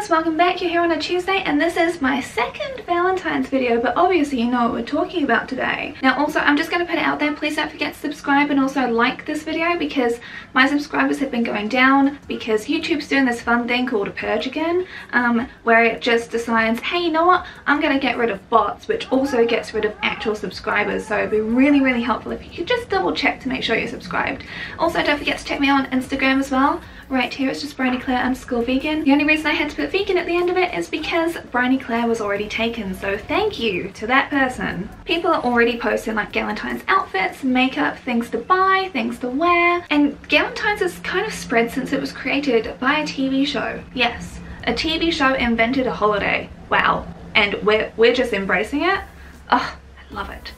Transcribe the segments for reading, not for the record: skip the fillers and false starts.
Feminism, welcome back. You're here on a Tuesday and this is my second Valentine's video, but obviously you know what we're talking about today. Now also, I'm just going to put it out there, please don't forget to subscribe and also like this video because my subscribers have been going down because YouTube's doing this fun thing called a purge again, where it just decides, hey, you know what, I'm going to get rid of bots, which also gets rid of actual subscribers, so it'd be really helpful if you could just double check to make sure you're subscribed. Also, don't forget to check me out on Instagram as well. Right here it's just bryonyclaire_vegan. The only reason I had to put vegan at the end of it is because bryonyclaire was already taken, so thank you to that person. People are already posting like Galentine's outfits, makeup, things to buy, things to wear, and Galentine's has kind of spread since it was created by a TV show. Yes, a TV show invented a holiday. Wow. And we're just embracing it. Oh, I love it.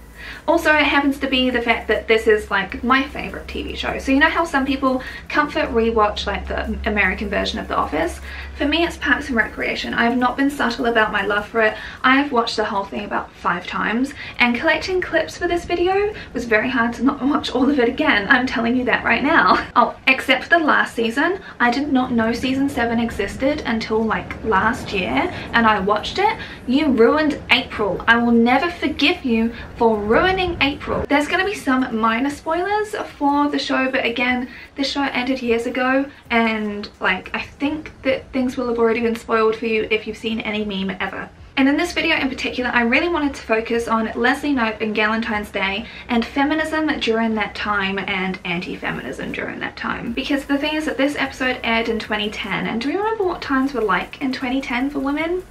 Also, it happens to be the fact that this is like my favorite TV show. So you know how some people comfort rewatch like the American version of The Office? For me, it's Parks and Recreation. I have not been subtle about my love for it. I have watched the whole thing about 5 times, and collecting clips for this video was very hard to not watch all of it again. I'm telling you that right now. Oh, except for the last season. I did not know season 7 existed until like last year, and I watched it. You ruined April. I will never forgive you for ruining April. There's going to be some minor spoilers for the show, but again, the show ended years ago, and like I think that things will have already been spoiled for you if you've seen any meme ever. And in this video in particular, I really wanted to focus on Leslie Knope and Galentine's Day and feminism during that time and anti-feminism during that time. Because the thing is that this episode aired in 2010, and do you remember what times were like in 2010 for women?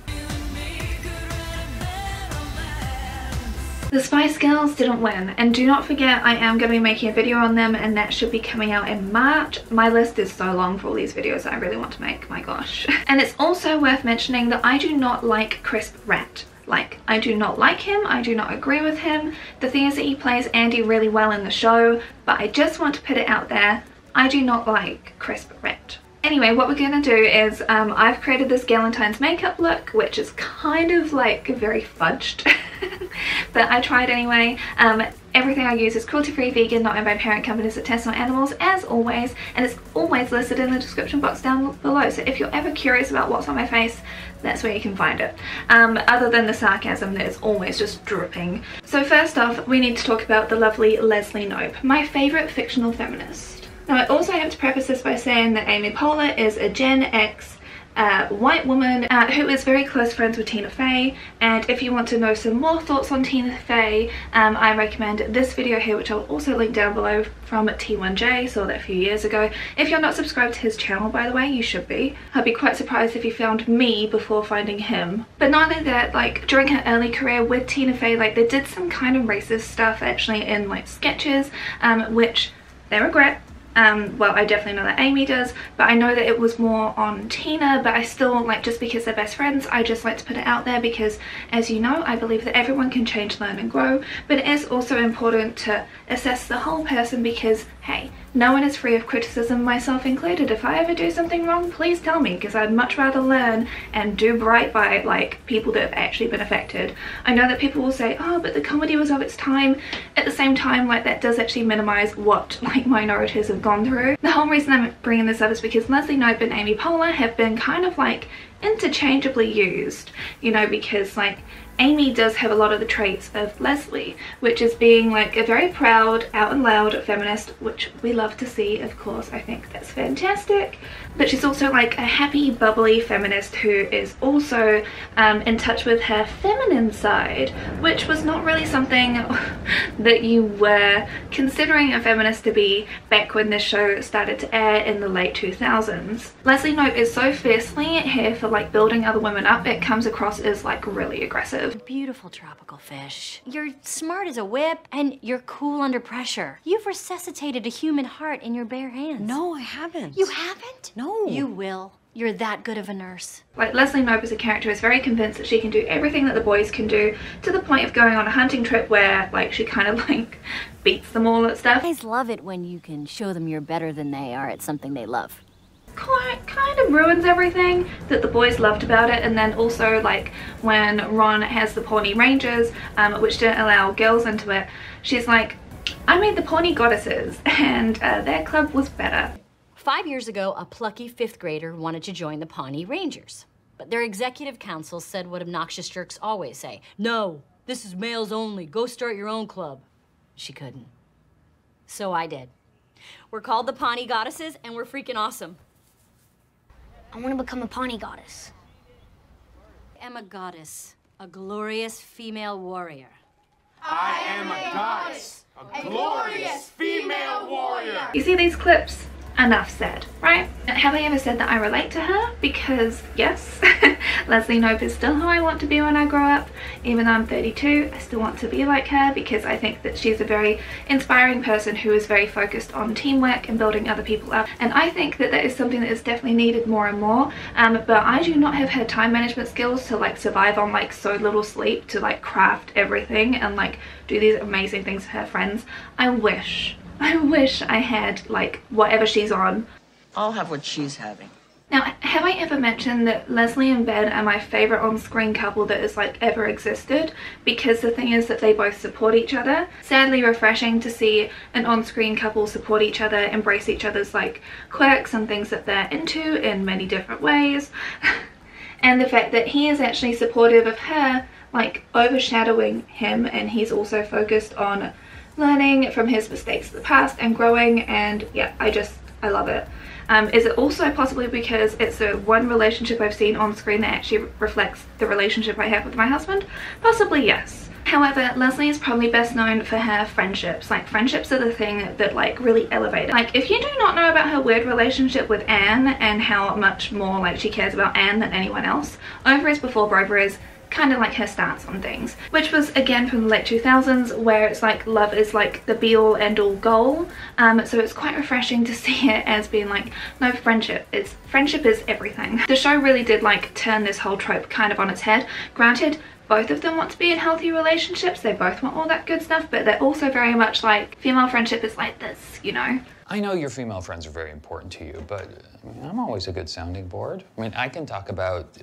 The Spice Girls didn't win, and do not forget I am going to be making a video on them, and that should be coming out in March. My list is so long for all these videos that I really want to make, my gosh. And it's also worth mentioning that I do not like Crisp Rat. Like, I do not like him, I do not agree with him. The thing is that he plays Andy really well in the show, but I just want to put it out there, I do not like Crisp Rat. Anyway, what we're gonna do is I've created this Galentine's makeup look, which is kind of like very fudged, but I tried anyway. Everything I use is cruelty-free, vegan, not owned by parent companies that test on animals, as always, and it's always listed in the description box down below, so if you're ever curious about what's on my face, that's where you can find it. Other than the sarcasm that is always just dripping. So first off, we need to talk about the lovely Leslie Knope, my favourite fictional feminist. Now I also have to preface this by saying that Amy Poehler is a Gen X white woman who is very close friends with Tina Fey, and if you want to know some more thoughts on Tina Fey, I recommend this video here, which I'll also link down below, from T1J, saw that a few years ago. If you're not subscribed to his channel, by the way, you should be. I'd be quite surprised if you found me before finding him. But not only that, like during her early career with Tina Fey, like they did some kind of racist stuff actually in like sketches, which they regret. Well, I definitely know that Amy does, but I know that it was more on Tina, but I still, like, just because they're best friends, I just like to put it out there because, as you know, I believe that everyone can change, learn and grow, but it is also important to assess the whole person because, hey, no one is free of criticism, myself included. If I ever do something wrong, please tell me, because I'd much rather learn and do right by like people that have actually been affected. I know that people will say, oh, but the comedy was of its time. At the same time, like that does actually minimize what like minorities have gone through. The whole reason I'm bringing this up is because Leslie Knope and Amy Poehler have been kind of like interchangeably used, you know, because like Amy does have a lot of the traits of Leslie, which is being like a very proud, out and loud feminist, which we love to see, of course. I think that's fantastic. But she's also like a happy, bubbly feminist who is also in touch with her feminine side, which was not really something that you were considering a feminist to be back when this show started to air in the late 2000s. Leslie Knope is so fiercely here for like building other women up, it comes across as like really aggressive. Beautiful tropical fish. You're smart as a whip, and you're cool under pressure. You've resuscitated a human heart in your bare hands. No, I haven't. You haven't? No. You will. You're that good of a nurse. Like Leslie Knope as a character is very convinced that she can do everything that the boys can do, to the point of going on a hunting trip where like she kind of like beats them all and stuff. Guys love it when you can show them you're better than they are at something they love. Kind of ruins everything that the boys loved about it. And then also like when Ron has the Pawnee Rangers, which didn't allow girls into it, she's like, I made the Pawnee Goddesses and their club was better. 5 years ago, a plucky 5th grader wanted to join the Pawnee Rangers. But their executive council said what obnoxious jerks always say. No, this is males only. Go start your own club. She couldn't. So I did. We're called the Pawnee Goddesses, and we're freaking awesome. I want to become a Pawnee goddess. I am a goddess, a glorious female warrior. I am a goddess, a glorious female warrior. You see these clips? Enough said, right? Have I ever said that I relate to her? Because yes, Leslie Knope is still who I want to be when I grow up. Even though I'm 32, I still want to be like her because I think that she's a very inspiring person who is very focused on teamwork and building other people up. And I think that that is something that is definitely needed more and more. But I do not have her time management skills to like survive on like so little sleep to like craft everything and like do these amazing things for her friends. I wish I had like whatever she's on. I'll have what she's having. Now, have I ever mentioned that Leslie and Ben are my favourite on-screen couple that has like ever existed? Because the thing is that they both support each other. Sadly refreshing to see an on-screen couple support each other, embrace each other's like quirks and things that they're into in many different ways. And the fact that he is actually supportive of her, like overshadowing him, and he's also focused on learning from his mistakes of the past and growing, and yeah, I love it. Is it also possibly because it's the one relationship I've seen on screen that actually reflects the relationship I have with my husband? Possibly yes. However, Leslie is probably best known for her friendships. Like, friendships are the thing that like really elevate it. Like, if you do not know about her weird relationship with Anne and how much more like she cares about Anne than anyone else, Over is Before Brover is kind of like her stance on things, which was again from the late 2000s, where it's like love is like the be all end all goal. So it's quite refreshing to see it as being like, no, friendship is everything. The show really did like turn this whole trope kind of on its head. Granted, both of them want to be in healthy relationships, they both want all that good stuff, but they're also very much like, female friendship is like this, you know? I know your female friends are very important to you, but I mean, I'm always a good sounding board. I mean, I can talk about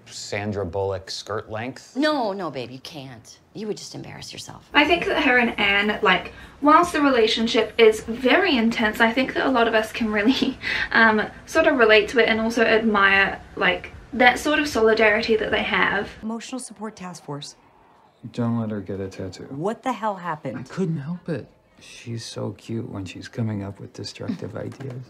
Sandra Bullock skirt length. No, babe, you can't. You would just embarrass yourself. I think that her and Anne, like, whilst the relationship is very intense, I think that a lot of us can really sort of relate to it and also admire, like, that sort of solidarity that they have. Emotional support task force. Don't let her get a tattoo. What the hell happened? I couldn't help it. She's so cute when she's coming up with destructive ideas.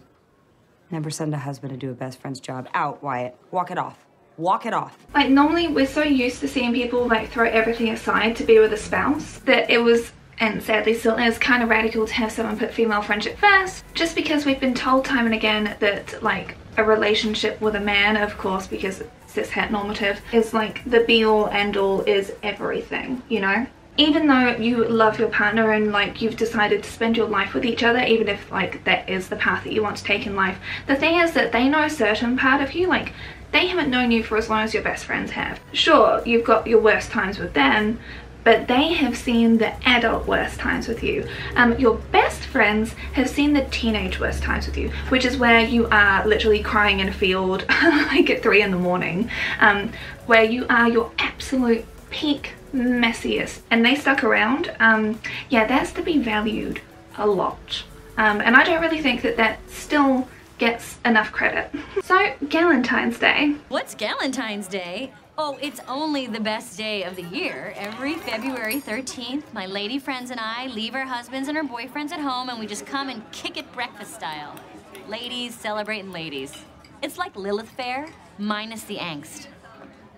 Never send a husband to do a best friend's job. Out, Wyatt. Walk it off. Walk it off. Like, normally we're so used to seeing people like throw everything aside to be with a spouse that it was, and sadly still is, kind of radical to have someone put female friendship first, just because we've been told time and again that like a relationship with a man, of course, because it's cis-het normative, is like the be all end all, is everything, you know? Even though you love your partner and like you've decided to spend your life with each other, even if like that is the path that you want to take in life, the thing is that they know a certain part of you. Like, they haven't known you for as long as your best friends have. Sure, you've got your worst times with them, but they have seen the adult worst times with you. Your best friends have seen the teenage worst times with you, which is where you are literally crying in a field like at 3 in the morning, where you are your absolute peak messiest, and they stuck around. Yeah, that's to be valued a lot. And I don't really think that that still gets enough credit. So, Galentine's Day. What's Galentine's Day? Oh, it's only the best day of the year. Every February 13th, my lady friends and I leave our husbands and our boyfriends at home and we just come and kick it breakfast style. Ladies celebrating ladies. It's like Lilith Fair, minus the angst.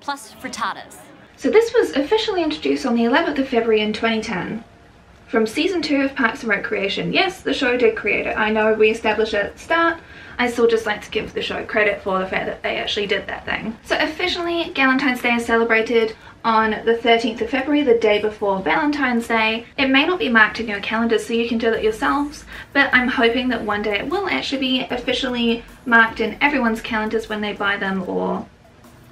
Plus frittatas. So this was officially introduced on the 11th of February in 2010. From season 2 of Parks and Recreation. Yes, the show did create it. I know we established it at the start. I still just like to give the show credit for the fact that they actually did that thing. So officially, Galentine's Day is celebrated on the 13th of February, the day before Valentine's Day. It may not be marked in your calendars, so you can do that yourselves, but I'm hoping that one day it will actually be officially marked in everyone's calendars when they buy them, or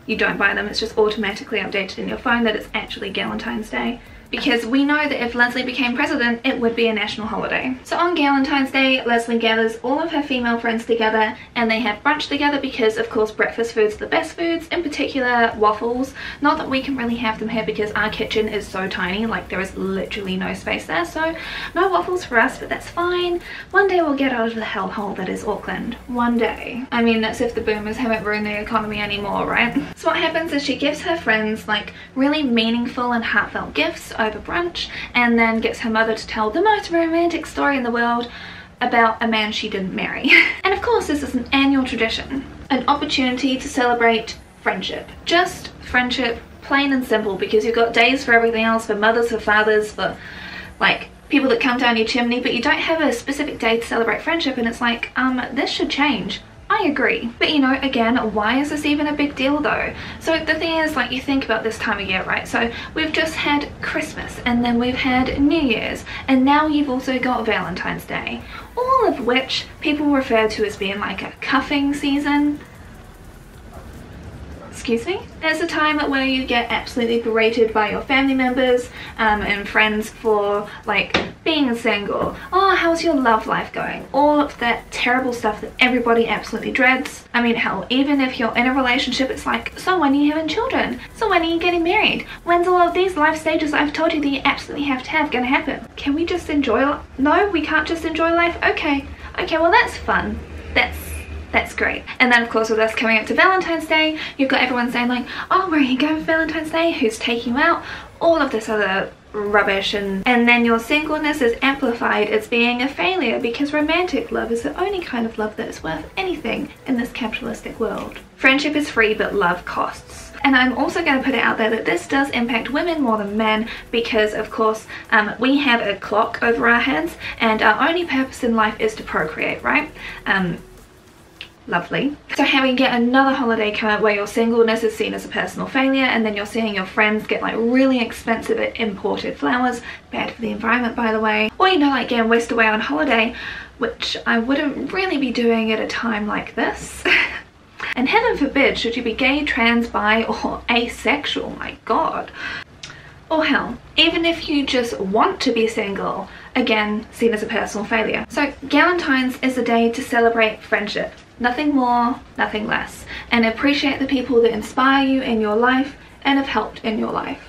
you don't buy them, it's just automatically updated in your phone that it's actually Galentine's Day. because we know that if Leslie became president, it would be a national holiday. So on Galentine's Day, Leslie gathers all of her female friends together and they have brunch together because of course breakfast foods are the best foods, in particular waffles. Not that we can really have them here because our kitchen is so tiny, like there is literally no space there, so no waffles for us, but that's fine. One day we'll get out of the hellhole that is Auckland. One day. I mean, that's if the boomers haven't ruined the economy anymore, right? So what happens is she gives her friends like really meaningful and heartfelt gifts over brunch, and then gets her mother to tell the most romantic story in the world about a man she didn't marry. And of course this is an annual tradition, an opportunity to celebrate friendship. Just friendship, plain and simple, because you've got days for everything else, for mothers, for fathers, for like people that come down your chimney, but you don't have a specific day to celebrate friendship, and it's like, this should change. I agree. But you know, again, why is this even a big deal though? So the thing is, like, you think about this time of year, right? So we've just had Christmas, and then we've had New Year's, and now you've also got Valentine's Day, all of which people refer to as being like a cuffing season. Excuse me? It's a time where you get absolutely berated by your family members and friends for like being single. Oh, how's your love life going? All of that terrible stuff that everybody absolutely dreads. I mean, hell, even if you're in a relationship, it's like, so when are you having children? So when are you getting married? When's all of these life stages I've told you that you absolutely have to have gonna happen? Can we just enjoy? No, we can't just enjoy life? Okay, well that's fun. That's great. And then of course with us coming up to Valentine's Day, you've got everyone saying like, oh, where are you going for Valentine's Day? Who's taking you out? All of this other rubbish, and then your singleness is amplified as being a failure because romantic love is the only kind of love that is worth anything in this capitalistic world. Friendship is free, but love costs. And I'm also going to put it out there that this does impact women more than men because of course we have a clock over our heads and our only purpose in life is to procreate, right? Lovely. So having yet another holiday come up where your singleness is seen as a personal failure, and then you're seeing your friends get like really expensive imported flowers, bad for the environment by the way, or you know, like getting whisked away on holiday, which I wouldn't really be doing at a time like this. And heaven forbid should you be gay, trans, bi or asexual, my god. Or hell, even if you just want to be single, again seen as a personal failure. So Galentine's is a day to celebrate friendship. Nothing more, nothing less, and appreciate the people that inspire you in your life and have helped in your life.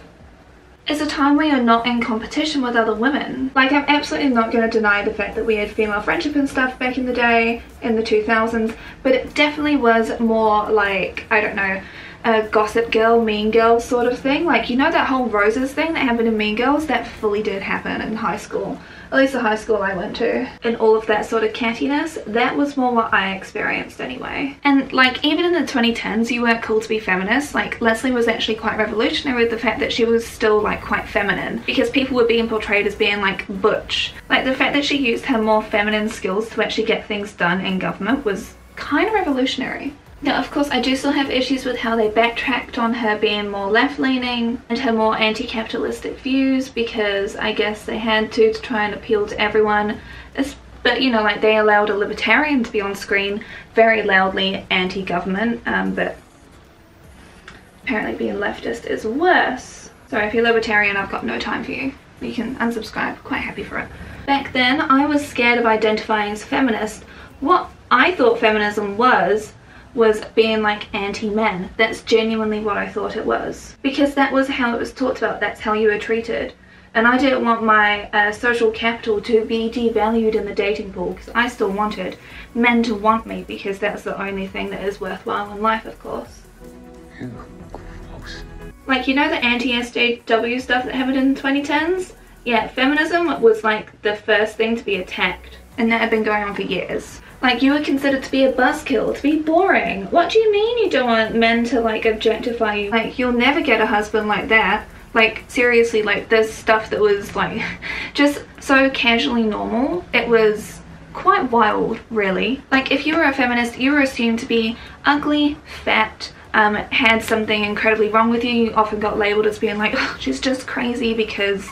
It's a time where you're not in competition with other women. Like, I'm absolutely not going to deny the fact that we had female friendship and stuff back in the day, in the 2000s, but it definitely was more like, I don't know, a Gossip Girl, Mean Girls sort of thing. Like, you know that whole roses thing that happened in Mean Girls? That fully did happen in high school. At least the high school I went to. And all of that sort of cattiness, that was more what I experienced anyway. And like, even in the 2010s, you weren't cool to be feminist. Like, Leslie was actually quite revolutionary with the fact that she was still like quite feminine, because people were being portrayed as being like butch. Like, the fact that she used her more feminine skills to actually get things done in government was kind of revolutionary. Now, of course, I do still have issues with how they backtracked on her being more left-leaning and her more anti-capitalistic views, because I guess they had to try and appeal to everyone. But, you know, like, they allowed a libertarian to be on screen very loudly anti-government, but apparently being leftist is worse. So if you're libertarian, I've got no time for you. You can unsubscribe, quite happy for it. Back then, I was scared of identifying as feminist. What I thought feminism was being like anti-men. That's genuinely what I thought it was, because that was how it was talked about. That's how you were treated, and I didn't want my social capital to be devalued in the dating pool, because I still wanted men to want me, because that's the only thing that is worthwhile in life, of course. Ew, gross. Like, you know the anti-SJW stuff that happened in the 2010s? Yeah, feminism was like the first thing to be attacked, and that had been going on for years. Like, you were considered to be a buzzkill, to be boring. What do you mean you don't want men to like objectify you? Like, you'll never get a husband like that. Like, seriously, like, there's stuff that was like just so casually normal. It was quite wild, really. Like, if you were a feminist, you were assumed to be ugly, fat, had something incredibly wrong with you. You often got labeled as being like, oh, she's just crazy because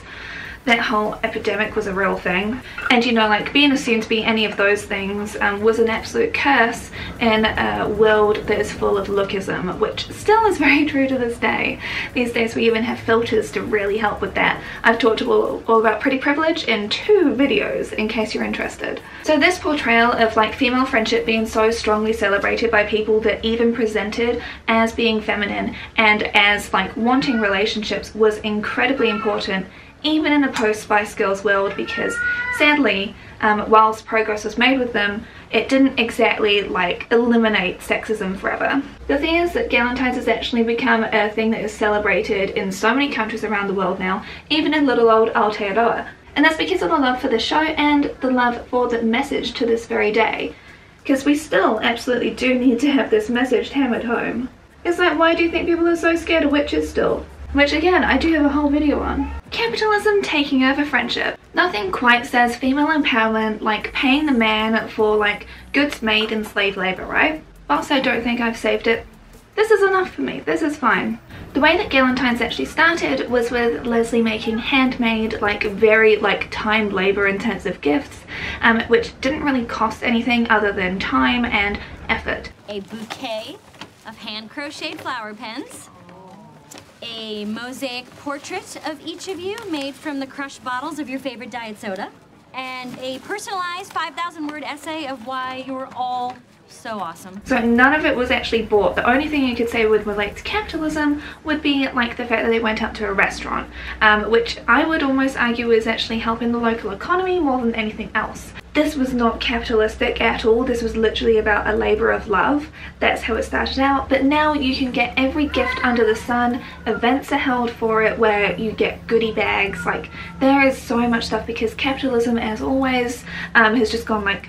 that whole epidemic was a real thing. And you know, like being assumed to be any of those things was an absolute curse in a world that is full of lookism, which still is very true to this day. These days we even have filters to really help with that. I've talked all about pretty privilege in 2 videos in case you're interested. So this portrayal of like female friendship being so strongly celebrated by people that even presented as being feminine and as like wanting relationships was incredibly important, even in a post-Spice Girls world, because sadly, whilst progress was made with them, it didn't exactly like eliminate sexism forever. The thing is that Galentine's has actually become a thing that is celebrated in so many countries around the world now, even in little old Aotearoa. And that's because of the love for the show and the love for the message to this very day. Because we still absolutely do need to have this message hammered home. It's like, why do you think people are so scared of witches still? Which again, I do have a whole video on. Capitalism taking over friendship. Nothing quite says female empowerment like paying the man for like goods made in slave labor, right? Whilst I don't think I've saved it, this is enough for me, this is fine. The way that Galentine's actually started was with Leslie making handmade, like very like time labor intensive gifts, which didn't really cost anything other than time and effort. A bouquet of hand crocheted flower pens, a mosaic portrait of each of you made from the crushed bottles of your favorite diet soda, and a personalized 5,000-word essay of why you're all so awesome. So none of it was actually bought. The only thing you could say would relate to capitalism would be like the fact that they went out to a restaurant, which I would almost argue is actually helping the local economy more than anything else. This was not capitalistic at all. This was literally about a labor of love. That's how it started out. But now you can get every gift under the sun. Events are held for it where you get goodie bags. Like, there is so much stuff because capitalism, as always, has just gone like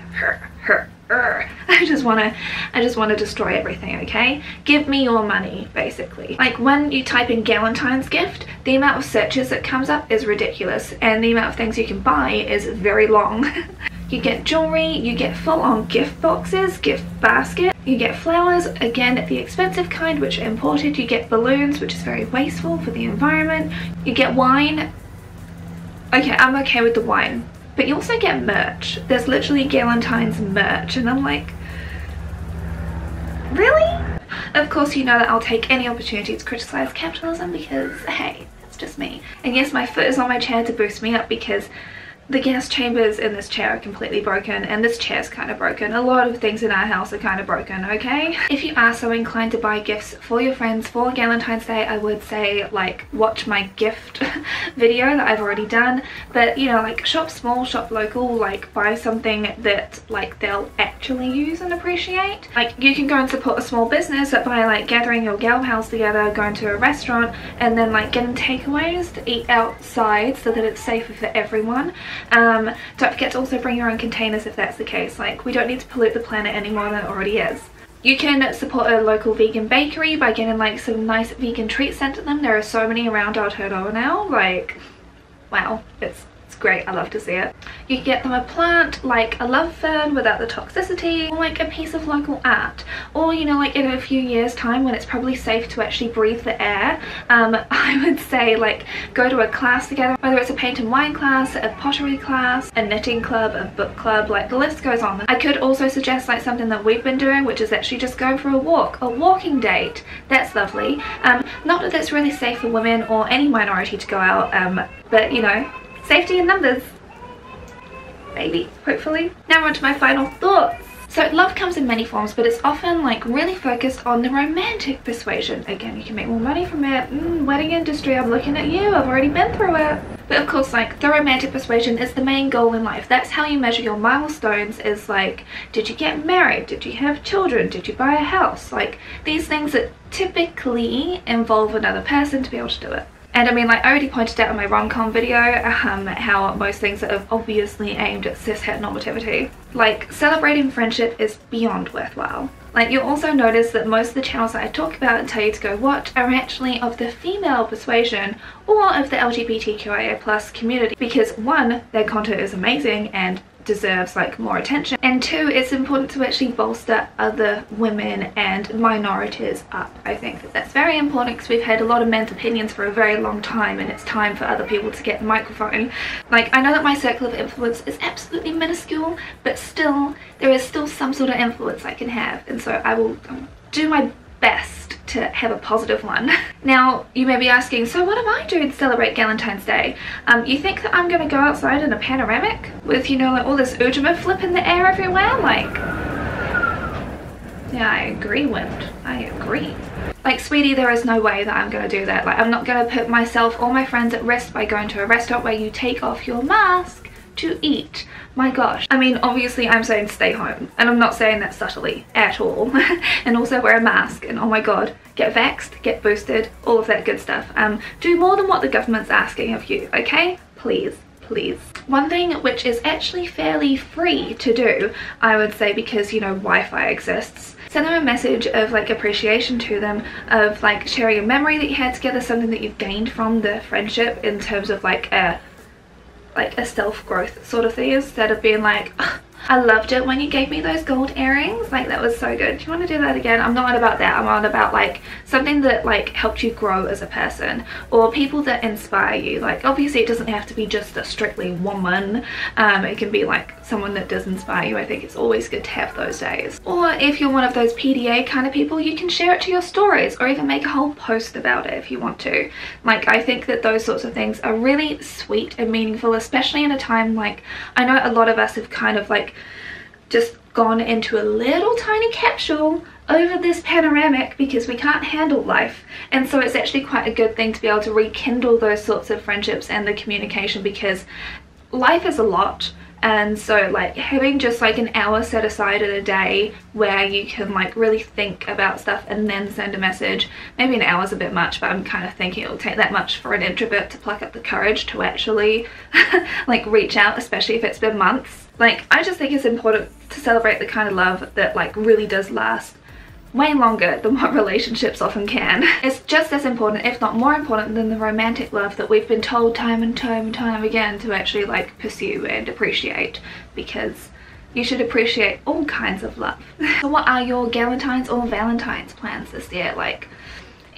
I just want to destroy everything, okay? Give me your money, basically. Like, when you type in Galentine's gift, the amount of searches that comes up is ridiculous, and the amount of things you can buy is very long. You get jewelry, you get full-on gift boxes, gift basket, you get flowers, again the expensive kind which are imported, you get balloons, which is very wasteful for the environment, you get wine. Okay, I'm okay with the wine. But you also get merch. There's literally Galentine's merch, and I'm like, really? Of course, you know that I'll take any opportunity to criticize capitalism because, hey, it's just me. And yes, my foot is on my chair to boost me up because the gas chambers in this chair are completely broken, and this chair's kind of broken. A lot of things in our house are kind of broken, okay? If you are so inclined to buy gifts for your friends for Galentine's Day, I would say, like, watch my gift video that I've already done. But, you know, like, shop small, shop local, like, buy something that, like, they'll actually use and appreciate. Like, you can go and support a small business by, like, gathering your gal pals together, going to a restaurant, and then, like, getting takeaways to eat outside so that it's safer for everyone. Don't forget to also bring your own containers if that's the case. Like, we don't need to pollute the planet any more than it already is. You can support a local vegan bakery by getting like some nice vegan treats sent to them. There are so many around Aotearoa now, like, wow, it's great. I love to see it. You can get them a plant like a love fern without the toxicity, or like a piece of local art, or, you know, like in a few years time when it's probably safe to actually breathe the air, I would say, like, go to a class together, whether it's a paint and wine class, a pottery class, a knitting club, a book club, like the list goes on. I could also suggest like something that we've been doing, which is actually just going for a walk, a walking date. That's lovely. Not that that's really safe for women or any minority to go out, but, you know, safety in numbers, maybe, hopefully. Now on to my final thoughts. So love comes in many forms, but it's often like really focused on the romantic persuasion. Again, you can make more money from it. Wedding industry, I'm looking at you, I've already been through it. But of course, like, the romantic persuasion is the main goal in life. That's how you measure your milestones, is like, did you get married? Did you have children? Did you buy a house? Like, these things that typically involve another person to be able to do it. And I mean, like, I already pointed out in my rom-com video how most things are obviously aimed at cis-het normativity. Like, celebrating friendship is beyond worthwhile. Like, you'll also notice that most of the channels that I talk about and tell you to go watch are actually of the female persuasion or of the LGBTQIA+ community, because one, their content is amazing, and deserves like more attention, and 2, it's important to actually bolster other women and minorities up. I think that that's very important because we've had a lot of men's opinions for a very long time, and it's time for other people to get the microphone. Like, I know that my circle of influence is absolutely minuscule, but still there is still some sort of influence I can have, and so I will do my best to have a positive one. Now, you may be asking, so what am I doing to celebrate Galentine's Day? You think that I'm gonna go outside in a panoramic with, you know, like all this ujima flip in the air everywhere? Like, yeah, I agree, Wind. I agree. Like, sweetie, there is no way that I'm gonna do that. Like, I'm not gonna put myself or my friends at risk by going to a restaurant where you take off your mask to eat. My gosh. I mean, obviously I'm saying stay home, and I'm not saying that subtly at all. And also wear a mask, and oh my god, get vaxxed, get boosted, all of that good stuff. Do more than what the government's asking of you, okay? Please. Please. One thing which is actually fairly free to do, I would say, because, you know, Wi-Fi exists, send them a message of like appreciation to them, of like sharing a memory that you had together, something that you've gained from the friendship in terms of like a self-growth sort of thing, instead of being like, I loved it when you gave me those gold earrings, like that was so good. Do you want to do that again? I'm not on about that. I'm on about like something that like helped you grow as a person, or people that inspire you. Like, obviously it doesn't have to be just a strictly woman, it can be like someone that does inspire you. I think it's always good to have those days. Or if you're one of those PDA kind of people, you can share it to your stories, or even make a whole post about it if you want to. Like, I think that those sorts of things are really sweet and meaningful, especially in a time like, I know a lot of us have kind of like just gone into a little tiny capsule over this panoramic because we can't handle life, and so it's actually quite a good thing to be able to rekindle those sorts of friendships and the communication, because life is a lot. And so like having just like an hour set aside in a day where you can like really think about stuff and then send a message. Maybe an hour's a bit much, but I'm kind of thinking it'll take that much for an introvert to pluck up the courage to actually like reach out, especially if it's been months. Like, I just think it's important to celebrate the kind of love that like really does last way longer than what relationships often can. It's just as important, if not more important, than the romantic love that we've been told time and time again to actually like pursue and appreciate, because you should appreciate all kinds of love. So what are your Galentine's or Valentine's plans this year? Like,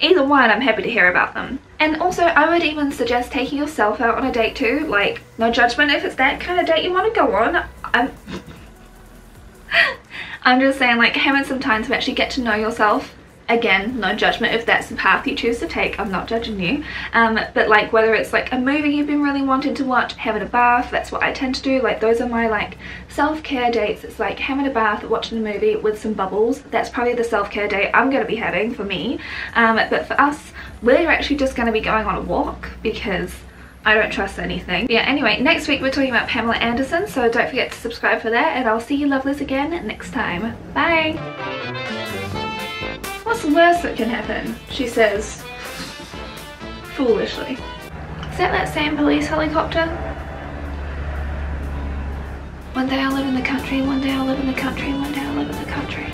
either one, I'm happy to hear about them. And also, I would even suggest taking yourself out on a date too. Like, no judgment if it's that kind of date you want to go on. I'm just saying, like, having some time to actually get to know yourself. Again, no judgment if that's the path you choose to take. I'm not judging you. But like, whether it's like a movie you've been really wanting to watch, having a bath, that's what I tend to do. Like, those are my like self-care dates. It's like having a bath, watching a movie with some bubbles. That's probably the self-care date I'm going to be having for me. But for us, we're actually just going to be going on a walk because I don't trust anything. Yeah, anyway, next week we're talking about Pamela Anderson, so don't forget to subscribe for that, and I'll see you lovelies again next time. Bye! What's the worst that can happen? She says, foolishly. Is that same police helicopter? One day I'll live in the country, one day I'll live in the country, one day I'll live in the country.